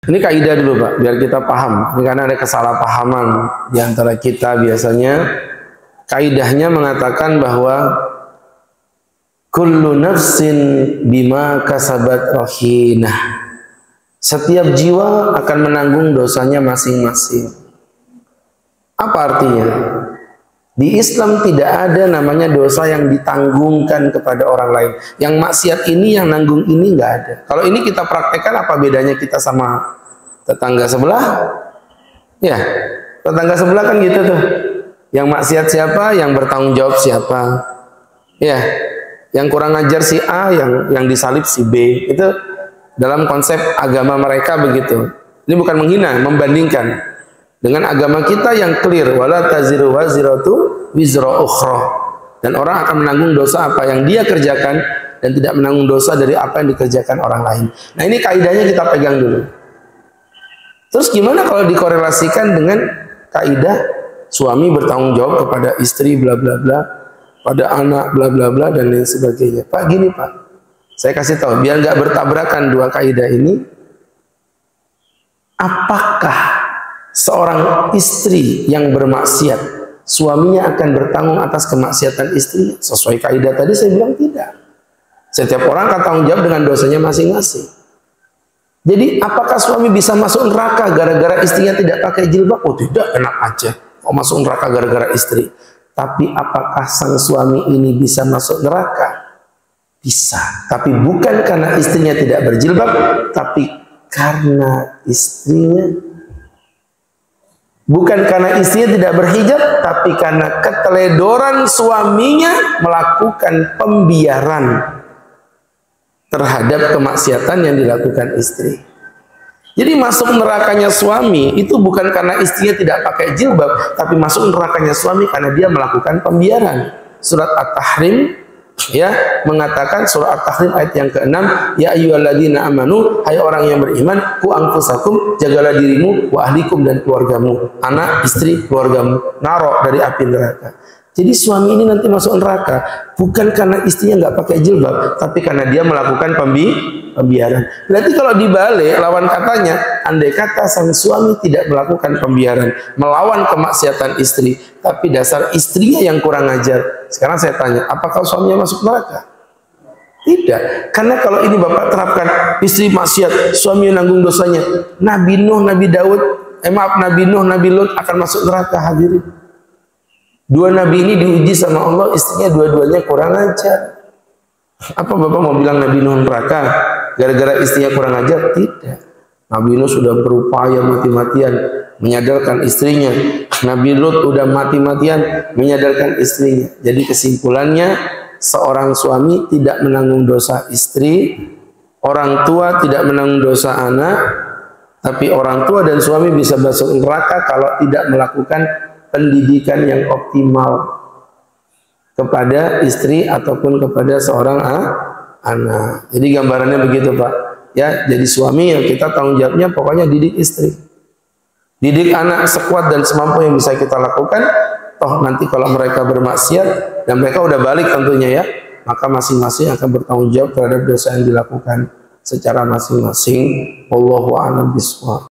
Ini kaidah dulu Pak, biar kita paham. Ini karena ada kesalahpahaman di antara kita biasanya. Kaidahnya mengatakan bahwa kullu nafsin bima kasabat rahinah. Setiap jiwa akan menanggung dosanya masing-masing. Apa artinya? Di Islam tidak ada namanya dosa yang ditanggungkan kepada orang lain. Yang maksiat ini, yang nanggung ini nggak ada. Kalau ini kita praktekkan, apa bedanya kita sama tetangga sebelah? Ya, tetangga sebelah kan gitu tuh. Yang maksiat siapa, yang bertanggung jawab siapa. Ya, yang kurang ajar si A, yang disalib si B. Itu dalam konsep agama mereka begitu. Ini bukan menghina, membandingkan dengan agama kita yang clear, wala taziru waziratu wizra ukhra. Dan orang akan menanggung dosa apa yang dia kerjakan dan tidak menanggung dosa dari apa yang dikerjakan orang lain. Nah, ini kaidahnya kita pegang dulu. Terus gimana kalau dikorelasikan dengan kaidah suami bertanggung jawab kepada istri bla bla bla, pada anak bla bla bla dan lain sebagainya. Pak, gini Pak, saya kasih tahu biar nggak bertabrakan dua kaidah ini. Apakah seorang istri yang bermaksiat, suaminya akan bertanggung atas kemaksiatan istrinya? Sesuai kaidah tadi saya bilang tidak. Setiap orang akan tanggung jawab dengan dosanya masing-masing. Jadi apakah suami bisa masuk neraka gara-gara istrinya tidak pakai jilbab? Oh tidak, enak aja. Kok masuk neraka gara-gara istri? Tapi apakah sang suami ini bisa masuk neraka? Bisa. Tapi bukan karena istrinya tidak berjilbab, tapi karena istrinya. Bukan karena istrinya tidak berhijab, tapi karena keteledoran suaminya melakukan pembiaran terhadap kemaksiatan yang dilakukan istri. Jadi masuk nerakanya suami itu bukan karena istrinya tidak pakai jilbab, tapi masuk nerakanya suami karena dia melakukan pembiaran. Surat At-Tahrim ya mengatakan, surah At-Tahrim ayat yang ke-6, ya ayyuhalladzina amanu, hai orang yang beriman, ku anfusakum, jagalah dirimu, wa ahlikum dan keluargamu, anak, istri, keluargamu, naro dari api neraka. Jadi suami ini nanti masuk neraka bukan karena istrinya nggak pakai jilbab, tapi karena dia melakukan pembiaran. Berarti kalau dibalik lawan katanya, andai kata sang suami tidak melakukan pembiaran, melawan kemaksiatan istri, tapi dasar istrinya yang kurang ajar. Sekarang saya tanya, apakah suaminya masuk neraka? Tidak. Karena kalau ini Bapak terapkan, istri maksiat, suami yang nanggung dosanya. Nabi Nuh, Nabi Daud, Nabi Nuh, Nabi Lut akan masuk neraka, hadirin. Dua nabi ini diuji sama Allah, istrinya dua-duanya kurang ajar. Apa Bapak mau bilang Nabi Nuh neraka gara-gara istrinya kurang ajar? Tidak. Nabi Nuh sudah berupaya mati-matian menyadarkan istrinya. Nabi Lut sudah mati-matian menyadarkan istrinya. Jadi kesimpulannya, seorang suami tidak menanggung dosa istri, orang tua tidak menanggung dosa anak, tapi orang tua dan suami bisa masuk neraka kalau tidak melakukan pendidikan yang optimal kepada istri ataupun kepada seorang anak. Jadi gambarannya begitu Pak. Ya, jadi suami yang kita tanggung jawabnya pokoknya didik istri. Didik anak sekuat dan semampu yang bisa kita lakukan. Toh nanti kalau mereka bermaksiat dan mereka udah balik tentunya ya, maka masing-masing akan bertanggung jawab terhadap dosa yang dilakukan secara masing-masing. Wallahu a'lam bishawab.